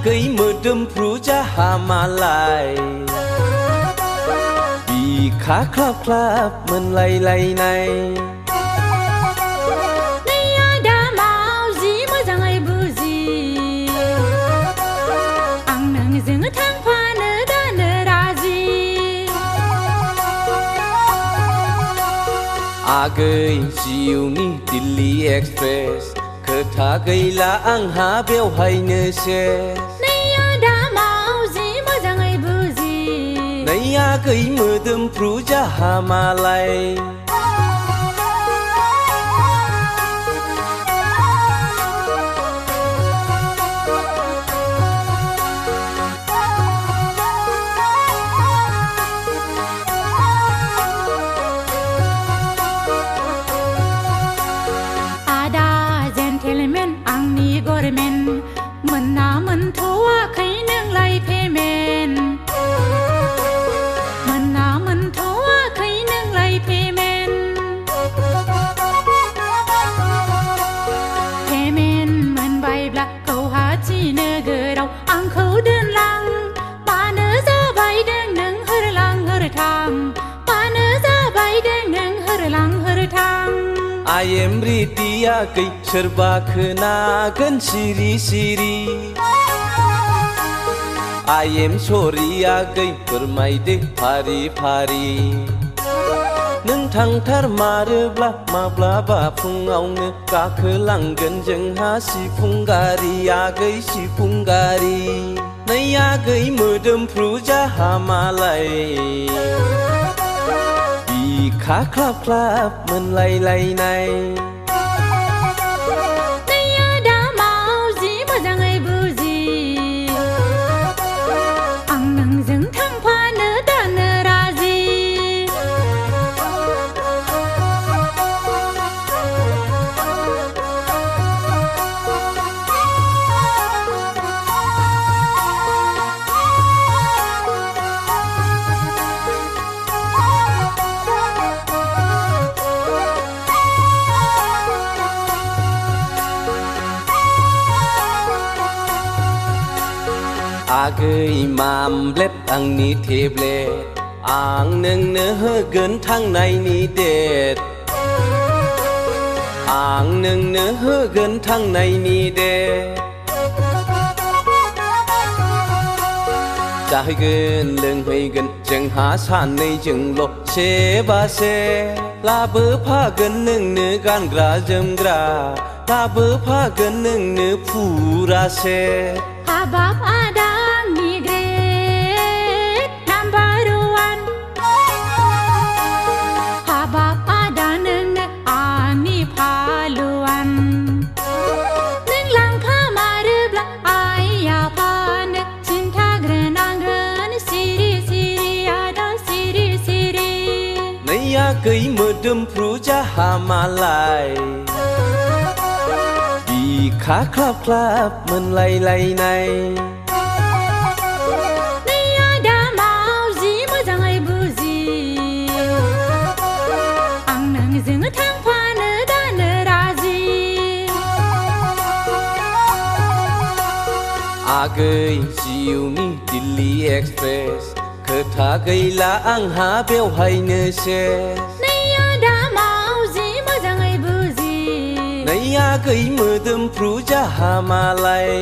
आगै मोदोमफ्रु जाहामालाय बिखा ख्लाब ख्लाब मोनलायलायनाय नै आदा मावजि मोजाङै बुजि आं नोंजों थांफानो दानो राजि आगै जिउनि दिल्ली एक्सप्रेस खोथा गैला आंहा बेवहायनो सेस नै आदा मावजि मोजाङै बुजि नै आगै मोदोमफ्रु जाहामालाय आंनि गरमेन मोनना मोनथ'वाखै नोंलाय पेमेन्ट मोनना मोनथ'वाखै नोंलाय पेमेन्ट मोनबायब्ला गुवाहाटि नोगोराव आंखौ दोनलां मानो जाबायदों नों होरलां होरथां मानो जाबायदों नों होरलां होरथां I am ready आगै सोरबा खोनागोन सिरि सिरि I am sorry आगै फोरमायदो फारि फारि नों थांथारमारोब्ला माब्लाबा फुङावनो गाखोलांगोन जोंहा सिफुं गारि आगै सिफुं गारि नै आगै मोदोमफ्रु जाहामालाय बिखा ख्लाब ख्लाब मोनलायलायनाय नै आदा मावजि मोजाङै बुजि आं नोंजों थांफानो दानो राजि आगै मामब्लेट आंनि टेब्लेट आं नोंनो होगोन थांनायनि डेट आं नोंनो होगोन थांनायनि डेट जाहैगोन लोंहैगोन जोंहा सानैजोंल' सेबासे लाबोफागोन नोंनो गानग्रा जोमग्रा लाबोफागोन नोंनो फुरासे हाबाब आदा आंनि ग्रेट नाम्बार वान हाबाब आदा नोंनो आंनि फालुवान नों लांफामारोब्ला आइ आफानो खिन्थाग्रोनांगोन सिरि सिरि आदा सिरि सिरि नै आगै मोदोमफ्रु जाहामालाय बिखा ख्लाब ख्लाब मोनलायलायनाय नै आदा मावजि मोजाङै बुजि आं नोंजों थांफानो दानो राजि आगै जिउनि दिल्ली एक्सप्रेस खोथा गैला आंहा बेवहायनो सेस नै आदा मावजि मोजाङै बुजि नै आगै मोदोमफ्रु जाहामालाय